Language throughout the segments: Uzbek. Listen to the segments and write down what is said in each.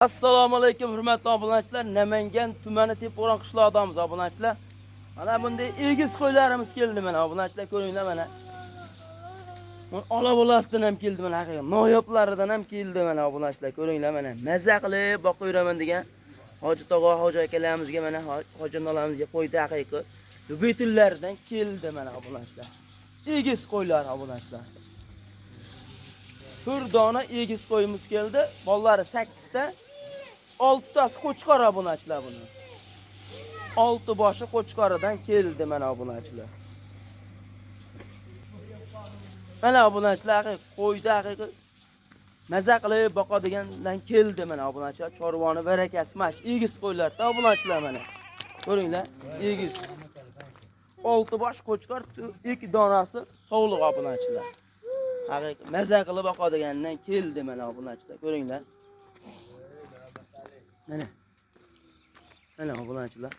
Assalomu alaykum hurmatli obunachilar. Namangan tumani Tepo'ron qishlog'idamiz obunachilar. Mana bunday egiz qo'ylarimiz keldi mana obunachilar, ko'ringlar mana. Ola bolasidan ham keldi mana haqiqatan. Noyoblaridan ham keldi mana obunachilar, ko'ringlar mana. Mazza qilib boqayraman degan Hoji tog'a, hoji akalarimizga mana hoji onalamizga qo'ydi haqiqat. Betillardan keldi mana obunachilar. Egiz qo'ylar obunachilar. 4 dona egiz qo'yimiz keldi. Bollari 8 ta. 6 tasi qo'chqor obunachilar buni. 6 boshi qo'chqoridan keldi mana obunachilar. Mana obunachilar qo'ydi haqiqat mazza qilib boqadigandan keldi mana obunachilar. Chorvoni barakasi mash egiz qo'ylarda obunachilar mana. Ko'ringlar, egiz. 6 bosh qo'chqor, 2 donasi sovliq obunachilar. Haqiqat mazza qilib boqadigandan keldi mana obunachilar. Ko'ringlar. Mana obunachilar.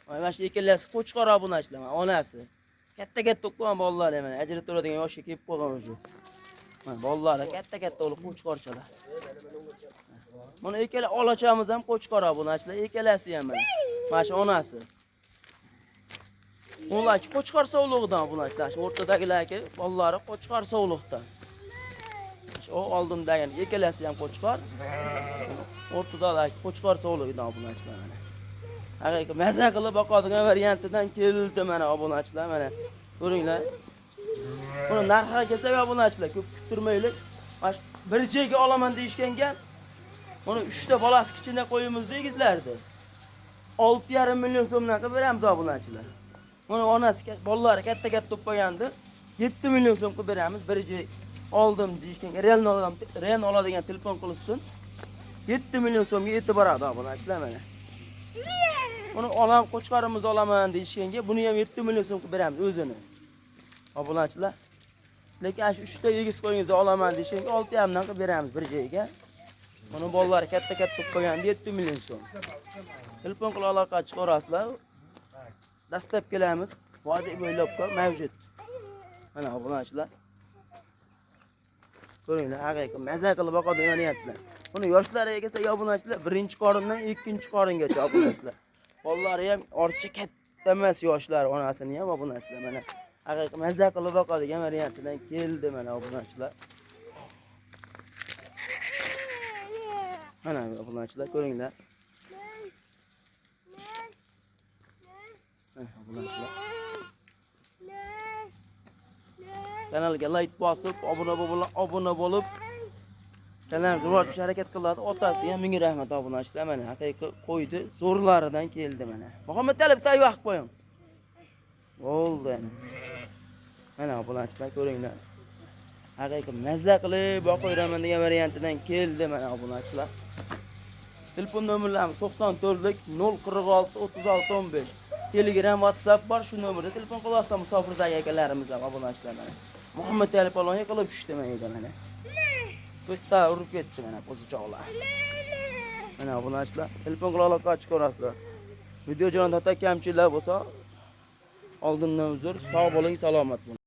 Mana shu ikkalasi qo'chqor obunachilar, onasi. Katta-katta to'qqan bolalari mana ajratib turadigan yoshga kelib qolgan o'sha. Mana bolalari katta-katta bo'lib qo'chqorchalar. Mana ikkala olachamiz ham qo'chqor obunachilar, ikkalasi ham mana. Mana shu onasi. Ular qo'chqor sovliqdan obunachilar. Shu o'rtadagilarga bolalari qo'chqor sovliqdan. O oldimdagi ikkalasi ham qo'chqor. O'rtadagi qo'chqor sovliqdan obunachilar mana. Haqiqat mazza qilib boqadigan variantidan keldi mana obunachilar mana. Ko'ringlar. Buni narxiga kelsak obunachilar ko'p kuttirmaylik. Mana bir joyga olaman deyishganga buni 3 ta bolasi kichkina qo'yimiz egizlardi. 6,5 million so'mdan qilib beramiz obunachilar. Buni onasi bolalari katta-katta to'pagandi. 7 million so'm qilib beramiz. Bir joy oldim deyishganga real oladigan telefon qilsin. 7 million so'mga yetib boradi obunachilar mana. Buni olam qo'chqorimiz olaman deyishganga buni ham 7 million so'm qilib beramiz o'zini. Obunachilar. Lekin shu 3 ta egiz qo'yingizni olaman deyishganga 6,5 dan qilib beramiz bir joyga. Buni bolalari katta-katta bo'lib qolganda 7 million so'm. Telefon qilib aloqa chiqarasizlar. Dastlab kelamiz. Vodiy bo'ylab mavjud. Mana obunachilar. Ko'ringlar, haqiqat mazza qilib boqadigan niyatlar. Buni yoshlariga kelsa obunachilar, birinchi qorindan ikkinchi qoringacha obunachilar. Bolalari ham orcha katta emas yoshlar, onasini ham obunachilar mana. Haqiqat mazza qilib boqadigan variantidan keldi mana obunachilar. Mana obunachilar, ko'ringlar. Mana obunachilar. Kanalga like bosib, obuna bo'lib, kanalga rivojlanishga harakat qiladi. Otasi ham ming rahmat obunachilar. Mana haqiqiy qo'ydi, zo'rlaridan keldi mana. Muhammad Ali bitta vaqt qo'ying. Bo'ldi. Mana obunachilar, ko'ringlar. Haqiqiy mazza qilib boqayraman degan variantidan keldi mana obunachilar. Telefon nomerlarimiz 94lik 046 36 15. Telegram, WhatsApp bor, shu nomerda telefon qilasizlar musofirdagi akalarimiz ham obunachilar mana. Muhammad Ali palon yiqilib tushdi mana. Bitta urib ketdi mana qo'zichoqlar. Mana obunachilar, telefon qilib aloqa chiqarasizlar. Video jonida kamchiliklar bo'lsa, oldindan uzr, sog' bo'ling, salomat bo'ling.